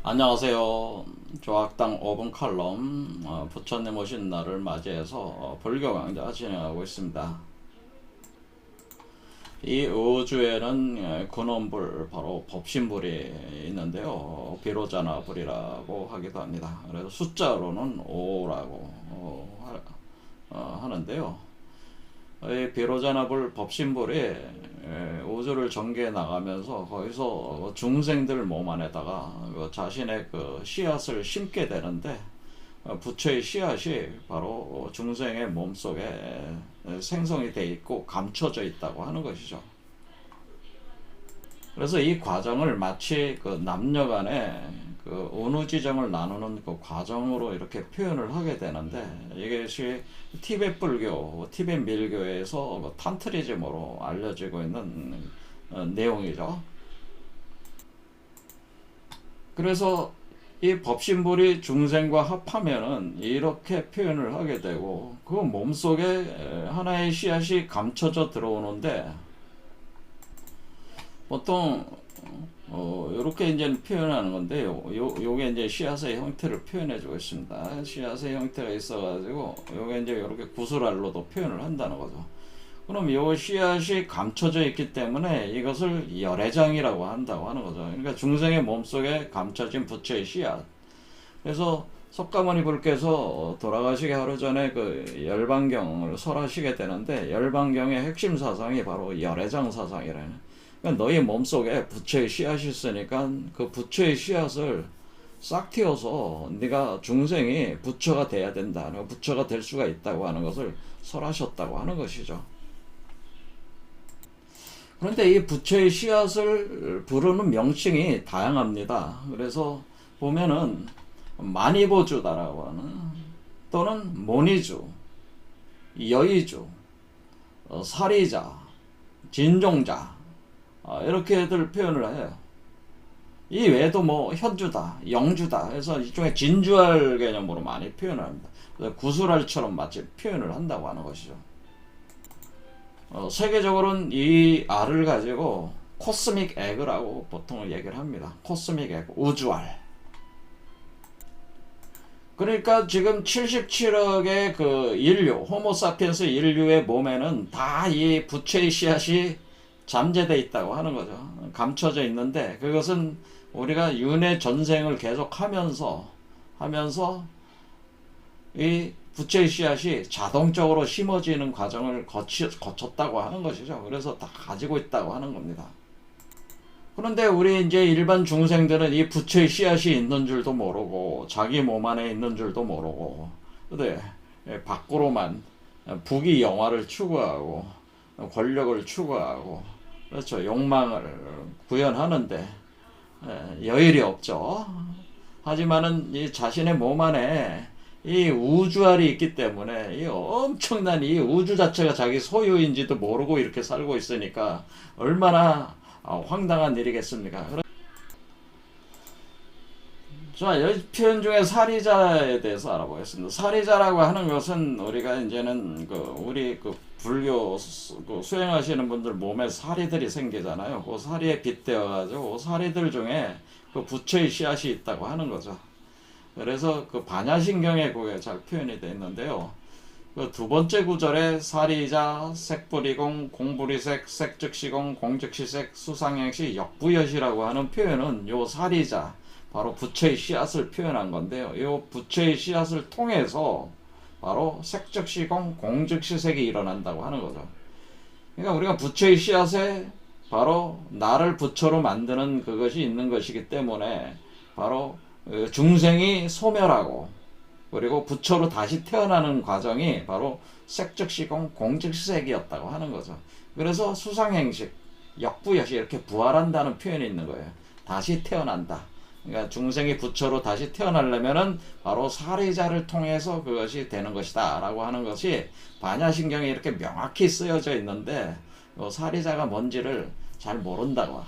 안녕하세요. 조학당 5분 칼럼 부처님 오신 날을 맞이해서 불교 강좌 진행하고 있습니다. 이 우주에는 근원불 바로 법신불이 있는데요. 비로자나 불이라고 하기도 합니다. 그래서 숫자로는 5라고 하는데요. 이 비로자나불 법신불이 우주를 전개해 나가면서 거기서 중생들 몸 안에다가 자신의 그 씨앗을 심게 되는데, 부처의 씨앗이 바로 중생의 몸속에 생성이 돼 있고 감춰져 있다고 하는 것이죠. 그래서 이 과정을 마치 그 남녀 간의 그 운우지정을 나누는 그 과정으로 이렇게 표현을 하게 되는데, 이것이 티베트 불교, 티베트 밀교에서 그 탄트리즘으로 알려지고 있는 내용이죠. 그래서 이 법신불이 중생과 합하면은 이렇게 표현을 하게 되고, 그 몸속에 하나의 씨앗이 감춰져 들어오는데, 보통 요렇게 이제 표현하는 건데요. 요게 이제 씨앗의 형태를 표현해 주고 있습니다. 씨앗의 형태가 있어가지고 요게 이제 요렇게 구슬알로도 표현을 한다는 거죠. 그럼 요 씨앗이 감춰져 있기 때문에 이것을 열애장이라고 한다고 하는 거죠. 그러니까 중생의 몸속에 감춰진 부처의 씨앗. 그래서 석가모니 불께서 돌아가시기 하루 전에 그 열반경을 설하시게 되는데, 열반경의 핵심 사상이 바로 열애장 사상이라는. 그러니까 너희 몸속에 부처의 씨앗이 있으니까 그 부처의 씨앗을 싹 틔워서 네가 중생이 부처가 돼야 된다, 부처가 될 수가 있다고 하는 것을 설하셨다고 하는 것이죠. 그런데 이 부처의 씨앗을 부르는 명칭이 다양합니다. 그래서 보면은 만이보주다라고 하는, 또는 모니주, 여의주, 사리자, 진종자, 이렇게들 표현을 해요. 이 외에도 뭐 현주다, 영주다 해서 일종의 진주알 개념으로 많이 표현을 합니다. 구슬알처럼 마치 표현을 한다고 하는 것이죠. 세계적으로는 이 알을 가지고 코스믹 에그라고 보통 얘기를 합니다. 코스믹 에그, 우주알. 그러니까 지금 77억의 그 인류, 호모사피엔스 인류의 몸에는 다 이 부처의 씨앗이 잠재되어 있다고 하는 거죠. 감춰져 있는데, 그것은 우리가 윤회 전생을 계속 하면서 이 부처의 씨앗이 자동적으로 심어지는 과정을 거쳤다고 하는 것이죠. 그래서 다 가지고 있다고 하는 겁니다. 그런데 우리 이제 일반 중생들은 이 부처의 씨앗이 있는 줄도 모르고, 자기 몸 안에 있는 줄도 모르고, 근데 밖으로만 부귀 영화를 추구하고, 권력을 추구하고, 그렇죠, 욕망을 구현하는데 여일이 없죠. 하지만은 이 자신의 몸 안에 이 우주알이 있기 때문에 이 엄청난 이 우주 자체가 자기 소유인지도 모르고 이렇게 살고 있으니까 얼마나 황당한 일이겠습니까? 자, 여기 표현 중에 사리자에 대해서 알아보겠습니다. 사리자라고 하는 것은 우리가 이제는 우리 불교 수행하시는 분들 몸에 사리들이 생기잖아요. 그 사리에 빗대어 가지고 사리들 중에 그 부처의 씨앗이 있다고 하는 거죠. 그래서 그 반야신경에 그게 잘 표현이 되어 있는데요. 그 두 번째 구절에 사리자, 색불이공, 공불이색, 색즉시공, 공즉시색, 수상행시, 역부여시라고 하는 표현은 요 사리자, 바로 부처의 씨앗을 표현한 건데요. 요 부처의 씨앗을 통해서 바로 색즉시공, 공즉시색이 일어난다고 하는 거죠. 그러니까 우리가 부처의 씨앗에 바로 나를 부처로 만드는 그것이 있는 것이기 때문에 바로 중생이 소멸하고, 그리고 부처로 다시 태어나는 과정이 바로 색즉시공, 공즉시색이었다고 하는 거죠. 그래서 수상행식, 역부여시, 이렇게 부활한다는 표현이 있는 거예요. 다시 태어난다. 그러니까 중생이 부처로 다시 태어나려면은 바로 사리자를 통해서 그것이 되는 것이다 라고 하는 것이 반야신경에 이렇게 명확히 쓰여져 있는데, 사리자가 뭔지를 잘 모른다고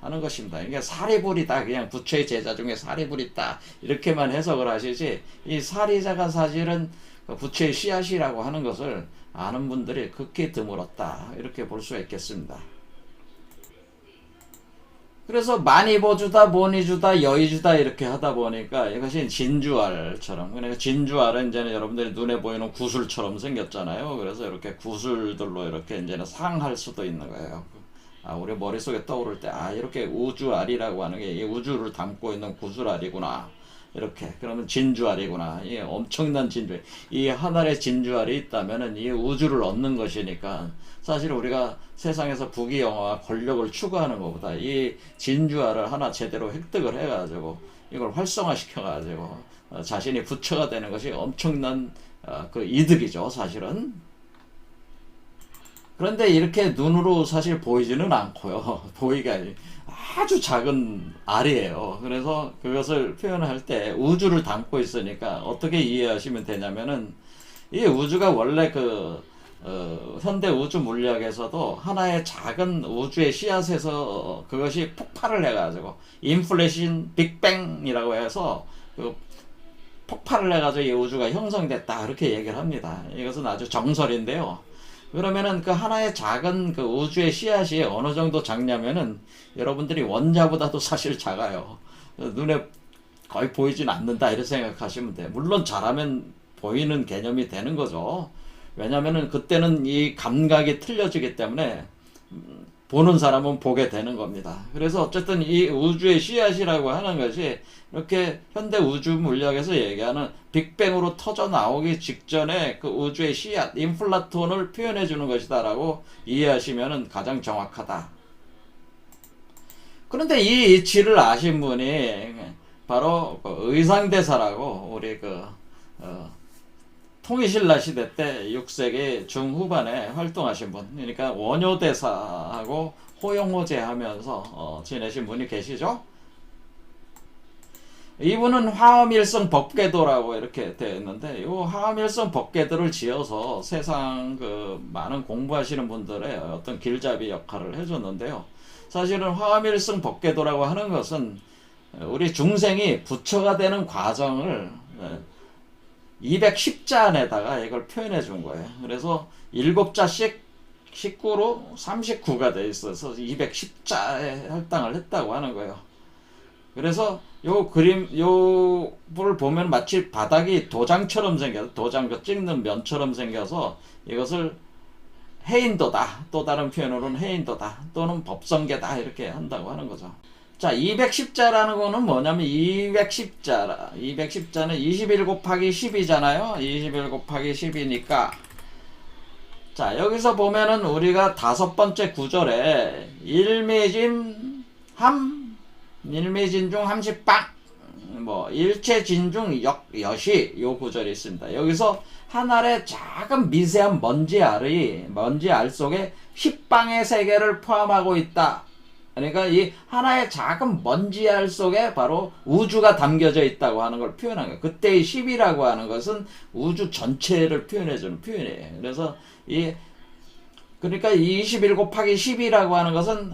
하는 것입니다. 그러니까 사리불이다, 그냥 부처의 제자 중에 사리불이 있다, 이렇게만 해석을 하시지, 이 사리자가 사실은 부처의 씨앗이라고 하는 것을 아는 분들이 극히 드물었다, 이렇게 볼 수가 있겠습니다. 그래서 많이 보주다, 모니 주다, 여의 주다 이렇게 하다 보니까 이것이 진주알처럼, 그러니까 진주알은 이제는 여러분들이 눈에 보이는 구슬처럼 생겼잖아요. 그래서 이렇게 구슬들로 이렇게 이제는 상할 수도 있는 거예요. 아, 우리 머릿속에 떠오를 때, 아, 이렇게 우주알이라고 하는 게 이 우주를 담고 있는 구슬알이구나. 이렇게. 그러면 진주알이구나. 이 엄청난 진주. 이 하늘에 진주알이 있다면은 이 우주를 얻는 것이니까 사실 우리가 세상에서 부귀영화와 권력을 추구하는 것보다 이 진주알을 하나 제대로 획득을 해가지고 이걸 활성화시켜가지고 자신이 부처가 되는 것이 엄청난 그 이득이죠, 사실은. 그런데 이렇게 눈으로 사실 보이지는 않고요. 보이가 아주 작은 알이에요. 그래서 그것을 표현할 때 우주를 담고 있으니까 어떻게 이해하시면 되냐면은 이 우주가 원래 현대 우주 물리학에서도 하나의 작은 우주의 씨앗에서 그것이 폭발을 해가지고 인플레이션 빅뱅이라고 해서 그 폭발을 해가지고 이 우주가 형성됐다, 그렇게 얘기를 합니다. 이것은 아주 정설인데요. 그러면은 그 하나의 작은 그 우주의 씨앗이 어느 정도 작냐면은 여러분들이 원자보다도 사실 작아요. 눈에 거의 보이진 않는다 이렇게 생각하시면 돼요. 물론 잘하면 보이는 개념이 되는 거죠. 왜냐면은 그때는 이 감각이 틀려지기 때문에 보는 사람은 보게 되는 겁니다. 그래서 어쨌든 이 우주의 씨앗이라고 하는 것이 이렇게 현대 우주 물리학에서 얘기하는 빅뱅으로 터져 나오기 직전에 그 우주의 씨앗, 인플라톤을 표현해 주는 것이다라고 이해하시면 가장 정확하다. 그런데 이 이치를 아신 분이 바로 의상대사라고 우리 통일신라 시대 때 6세기 중후반에 활동하신 분, 그러니까 원효대사하고 호용호제 하면서 지내신 분이 계시죠. 이분은 화엄일성 법궤도라고 이렇게 되어 있는데, 이 화엄일성 법궤도를 지어서 세상 많은 공부하시는 분들의 어떤 길잡이 역할을 해줬는데요. 사실은 화엄일성 법궤도라고 하는 것은 우리 중생이 부처가 되는 과정을 210자 안에다가 이걸 표현해 준 거예요. 그래서 7자씩 19로 39가 돼 있어서 210자에 할당을 했다고 하는 거예요. 그래서 요 그림, 요를 보면 마치 바닥이 도장처럼 생겨서, 도장 찍는 면처럼 생겨서 이것을 해인도다, 또 다른 표현으로는 해인도다, 또는 법성계다, 이렇게 한다고 하는 거죠. 자, 210자라는 거는 뭐냐면 210자는 21 곱하기 10이잖아요. 21 곱하기 10이니까 자, 여기서 보면은 우리가 5번째 구절에 일매진 중 함시빵, 일체진 중 여시, 요 구절이 있습니다. 여기서 한 알의 작은 미세한 먼지 알 속에 10방의 세계를 포함하고 있다. 그러니까 이 하나의 작은 먼지알 속에 바로 우주가 담겨져 있다고 하는 걸 표현한 거예요. 그때의 10이라고 하는 것은 우주 전체를 표현해주는 표현이에요. 그래서 그러니까 21 곱하기 10이라고 하는 것은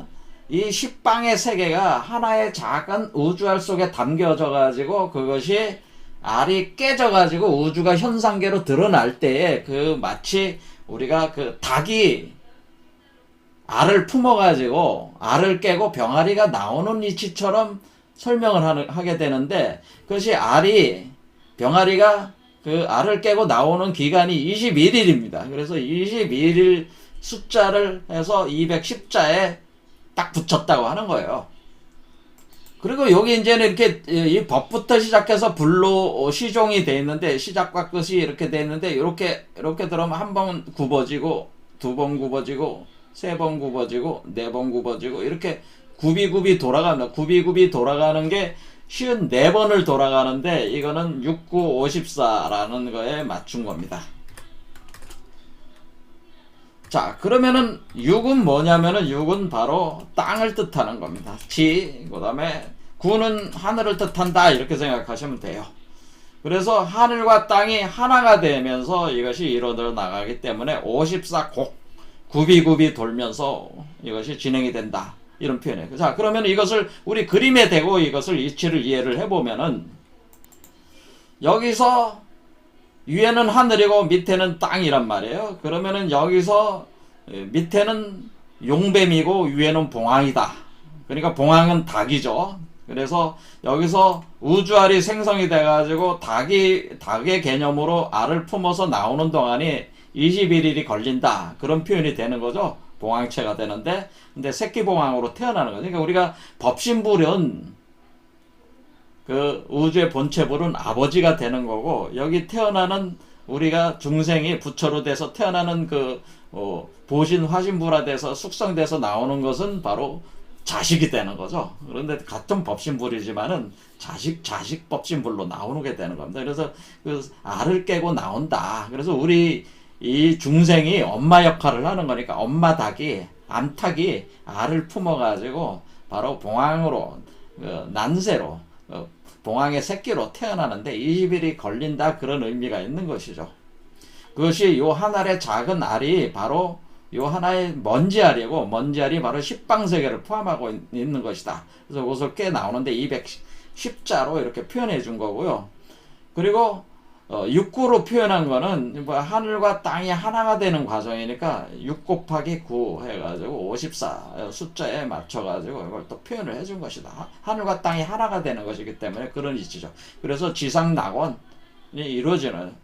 이 10방의 세계가 하나의 작은 우주알 속에 담겨져 가지고 그것이 알이 깨져 가지고 우주가 현상계로 드러날 때에 마치 우리가 닭이 알을 품어가지고 알을 깨고 병아리가 나오는 이치처럼 설명을 하게 되는데, 그것이 병아리가 알을 깨고 나오는 기간이 21일입니다. 그래서 21일 숫자를 해서 210자에 딱 붙였다고 하는 거예요. 그리고 여기 이제는 이렇게 이 법부터 시작해서 불로 시종이 돼 있는데, 시작과 끝이 이렇게 돼 있는데, 이렇게 들어오면 한 번 굽어지고, 두 번 굽어지고, 세 번 굽어지고, 네 번 굽어지고, 이렇게 굽이 돌아갑니다. 굽이 돌아가는 게 54번을 돌아가는데, 이거는 6, 9, 54라는 거에 맞춘 겁니다. 자, 그러면은 6은 뭐냐면은 6은 바로 땅을 뜻하는 겁니다. 그 다음에 9는 하늘을 뜻한다, 이렇게 생각하시면 돼요. 그래서 하늘과 땅이 하나가 되면서 이것이 이루어져 나가기 때문에 54곡, 굽이 돌면서 이것이 진행이 된다, 이런 표현이에요. 자, 그러면 이것을 우리 그림에 대고 이것을 이치를 이해를 해보면은, 여기서 위에는 하늘이고 밑에는 땅이란 말이에요. 그러면은 여기서 밑에는 용뱀이고 위에는 봉황이다. 그러니까 봉황은 닭이죠. 그래서 여기서 우주알이 생성이 돼가지고 닭의 개념으로 알을 품어서 나오는 동안이 21일이 걸린다. 그런 표현이 되는 거죠. 봉황체가 되는데, 근데 새끼 봉황으로 태어나는 거죠. 그러니까 우리가 법신불은 그 우주의 본체불은 아버지가 되는 거고, 여기 태어나는 우리가 중생이 부처로 돼서 태어나는 그 보신 화신불화 돼서 숙성돼서 나오는 것은 바로 자식이 되는 거죠. 그런데 같은 법신불이지만은 자식 법신불로 나오게 되는 겁니다. 그래서 그 알을 깨고 나온다. 그래서 우리 이 중생이 엄마 역할을 하는 거니까 엄마 닭이 암탉이 알을 품어가지고 바로 봉황으로 난세로 봉황의 새끼로 태어나는데 20일이 걸린다, 그런 의미가 있는 것이죠. 그것이 요 한 알의 작은 알이 바로 요 하나의 먼지알이고, 먼지알이 바로 십방세계를 포함하고 있는 것이다. 그래서 그것을 꽤 나오는데 210자로 이렇게 표현해 준 거고요. 그리고 6구로 표현한 거는 뭐 하늘과 땅이 하나가 되는 과정이니까 6 곱하기 9 해가지고 54 숫자에 맞춰가지고 이걸 또 표현을 해준 것이다. 하늘과 땅이 하나가 되는 것이기 때문에 그런 이치죠. 그래서 지상낙원이 이루어지는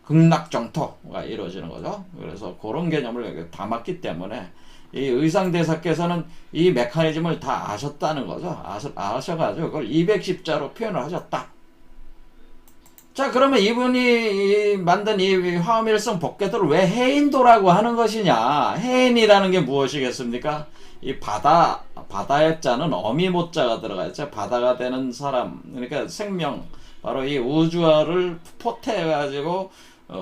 극락정토가 이루어지는 거죠. 그래서 그런 개념을 담았기 때문에 이 의상대사께서는 이 메커니즘을 다 아셨다는 거죠. 아셔가지고 그걸 210자로 표현을 하셨다. 자, 그러면 이분이 만든 이 화엄일성 법궤도를 왜 해인도라고 하는 것이냐? 해인이라는 게 무엇이겠습니까? 이 바다의 자는 어미모자가 들어가 있죠. 바다가 되는 사람, 그러니까 생명, 바로 이 우주화를 포태해가지고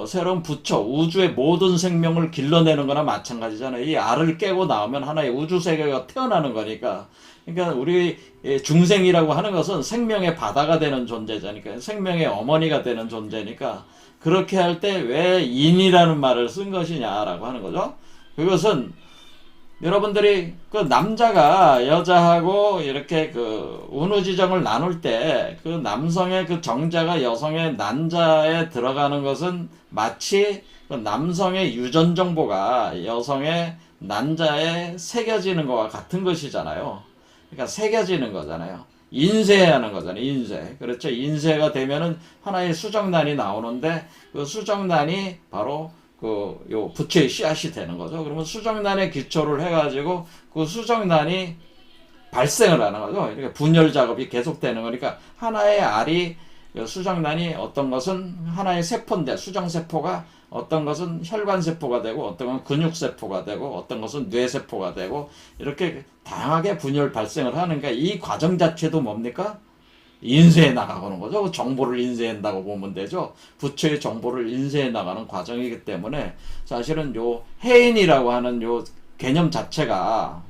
새로운 부처, 우주의 모든 생명을 길러내는 거나 마찬가지잖아요. 이 알을 깨고 나오면 하나의 우주세계가 태어나는 거니까. 그러니까 우리 중생이라고 하는 것은 생명의 바다가 되는 존재자니까, 생명의 어머니가 되는 존재니까, 그렇게 할 때 왜 인이라는 말을 쓴 것이냐라고 하는 거죠. 그것은 여러분들이 그 남자가 여자하고 이렇게 그 운우지정을 나눌 때 그 남성의 그 정자가 여성의 난자에 들어가는 것은 마치 그 남성의 유전 정보가 여성의 난자에 새겨지는 것과 같은 것이잖아요. 그러니까 새겨지는 거잖아요. 인쇄하는 거잖아요. 인쇄. 그렇죠. 인쇄가 되면은 하나의 수정란이 나오는데 그 수정란이 바로 요 부처의 씨앗이 되는 거죠. 그러면 수정란에 기초를 해가지고 그 수정란이 발생을 하는 거죠. 그러니까 분열 작업이 계속되는 거니까 하나의 알이 수정란이 어떤 것은 하나의 세포인데 수정세포가 어떤 것은 혈관세포가 되고 어떤 건 근육세포가 되고 어떤 것은 뇌세포가 되고 이렇게 다양하게 분열 발생을 하는가. 이 과정 자체도 뭡니까? 인쇄해 나가는 거죠. 정보를 인쇄한다고 보면 되죠. 부처의 정보를 인쇄해 나가는 과정이기 때문에 사실은 요 해인이라고 하는 요 개념 자체가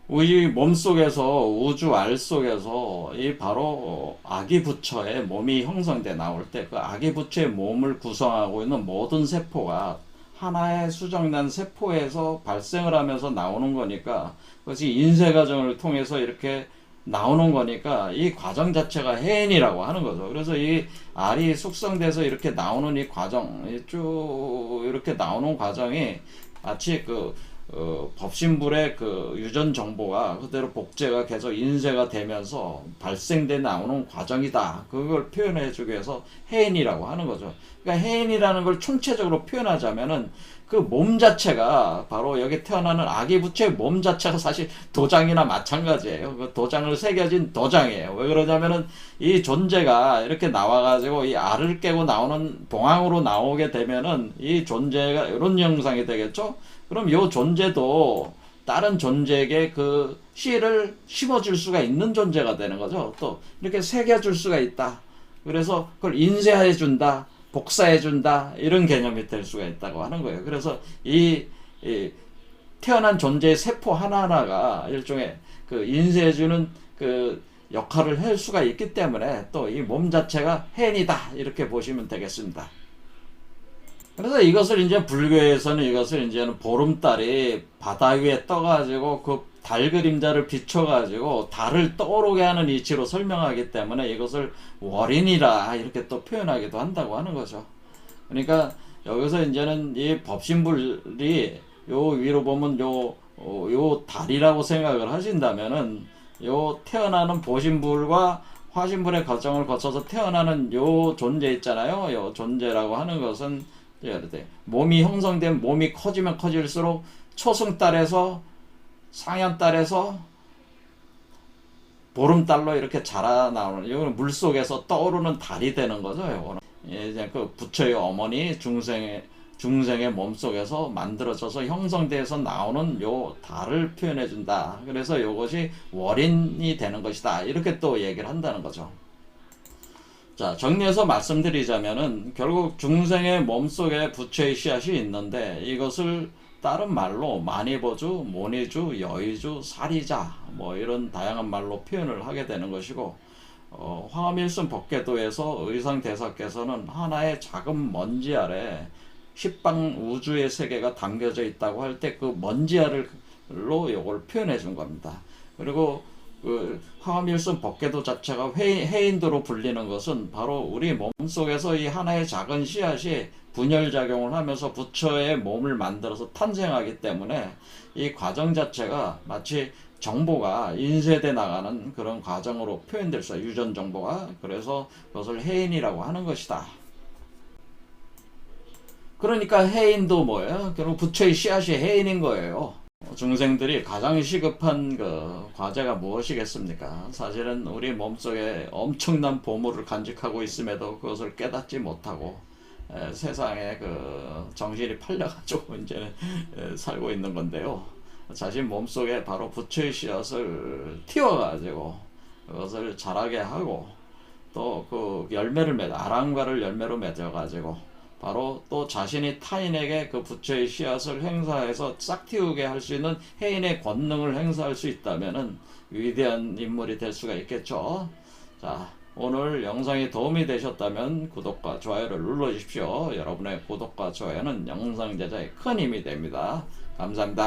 우리 몸 속에서 우주 알 속에서 이 바로 아기 부처의 몸이 형성돼 나올 때 그 아기 부처의 몸을 구성하고 있는 모든 세포가 하나의 수정란 세포에서 발생을 하면서 나오는 거니까 그것이 인쇄 과정을 통해서 이렇게 나오는 거니까 이 과정 자체가 해인이라고 하는 거죠. 그래서 이 알이 숙성돼서 이렇게 나오는 이 과정, 쭉 이렇게 나오는 과정이 마치 법신불의 그 유전 정보가 그대로 복제가 계속 인쇄가 되면서 발생돼 나오는 과정이다. 그걸 표현해 주기 위해서 해인이라고 하는 거죠. 그러니까 해인이라는 걸 총체적으로 표현하자면은 그 몸 자체가 바로 여기 태어나는 아기 부처의 몸 자체가 사실 도장이나 마찬가지예요. 그 도장을 새겨진 도장이에요. 왜 그러냐면은 이 존재가 이렇게 나와가지고 이 알을 깨고 나오는 봉황으로 나오게 되면은 이 존재가 이런 형상이 되겠죠. 그럼 이 존재도 다른 존재에게 그 씨를 심어줄 수가 있는 존재가 되는 거죠. 또 이렇게 새겨줄 수가 있다. 그래서 그걸 인쇄해 준다. 복사해 준다. 이런 개념이 될 수가 있다고 하는 거예요. 그래서 이 태어난 존재의 세포 하나하나가 일종의 그 인쇄해 주는 그 역할을 할 수가 있기 때문에 또 이 몸 자체가 해인이다. 이렇게 보시면 되겠습니다. 그래서 이것을 이제 불교에서는 이것을 이제는 보름달이 바다 위에 떠가지고 그 달 그림자를 비춰가지고 달을 떠오르게 하는 이치로 설명하기 때문에 이것을 월인이라 이렇게 또 표현하기도 한다고 하는 거죠. 그러니까 여기서 이제는 이 법신불이 요 위로 보면 요 요 달이라고 생각을 하신다면은 요 태어나는 보신불과 화신불의 과정을 거쳐서 태어나는 요 존재 있잖아요. 요 존재라고 하는 것은 몸이 형성된 몸이 커지면 커질수록 초승달에서 상현달에서 보름달로 이렇게 자라나오는, 이거는 물속에서 떠오르는 달이 되는 거죠. 이거는 이제 그 부처의 어머니 중생의 몸속에서 만들어져서 형성돼서 나오는 요 달을 표현해 준다. 그래서 이것이 월인이 되는 것이다. 이렇게 또 얘기를 한다는 거죠. 자, 정리해서 말씀드리자면은 결국 중생의 몸속에 부처의 씨앗이 있는데 이것을 다른 말로 만이보주, 모니주, 여의주, 사리자 뭐 이런 다양한 말로 표현을 하게 되는 것이고, 화엄일순 법계도에서 의상대사께서는 하나의 작은 먼지 아래 십방 우주의 세계가 담겨져 있다고 할 때 그 먼지 아래로 이걸 표현해 준 겁니다. 그리고 그 화엄일순 법계도 자체가 해인도로 불리는 것은 바로 우리 몸속에서 이 하나의 작은 씨앗이 분열작용을 하면서 부처의 몸을 만들어서 탄생하기 때문에 이 과정 자체가 마치 정보가 인쇄돼 나가는 그런 과정으로 표현될 수 있어요. 유전 정보가. 그래서 그것을 해인이라고 하는 것이다. 그러니까 해인도 뭐예요? 결국 부처의 씨앗이 해인인 거예요. 중생들이 가장 시급한 그 과제가 무엇이겠습니까? 사실은 우리 몸속에 엄청난 보물을 간직하고 있음에도 그것을 깨닫지 못하고 세상에 그 정신이 팔려가지고 이제는 살고 있는 건데요. 자신 몸속에 바로 부처의 씨앗을 틔워가지고 그것을 자라게 하고 또 그 열매를 맺어 아랑과를 열매로 맺어가지고 바로 또 자신이 타인에게 그 부처의 씨앗을 행사해서 싹틔우게 할 수 있는 해인의 권능을 행사할 수 있다면은 위대한 인물이 될 수가 있겠죠. 자, 오늘 영상이 도움이 되셨다면 구독과 좋아요를 눌러주십시오. 여러분의 구독과 좋아요는 영상 제작에 큰 힘이 됩니다. 감사합니다.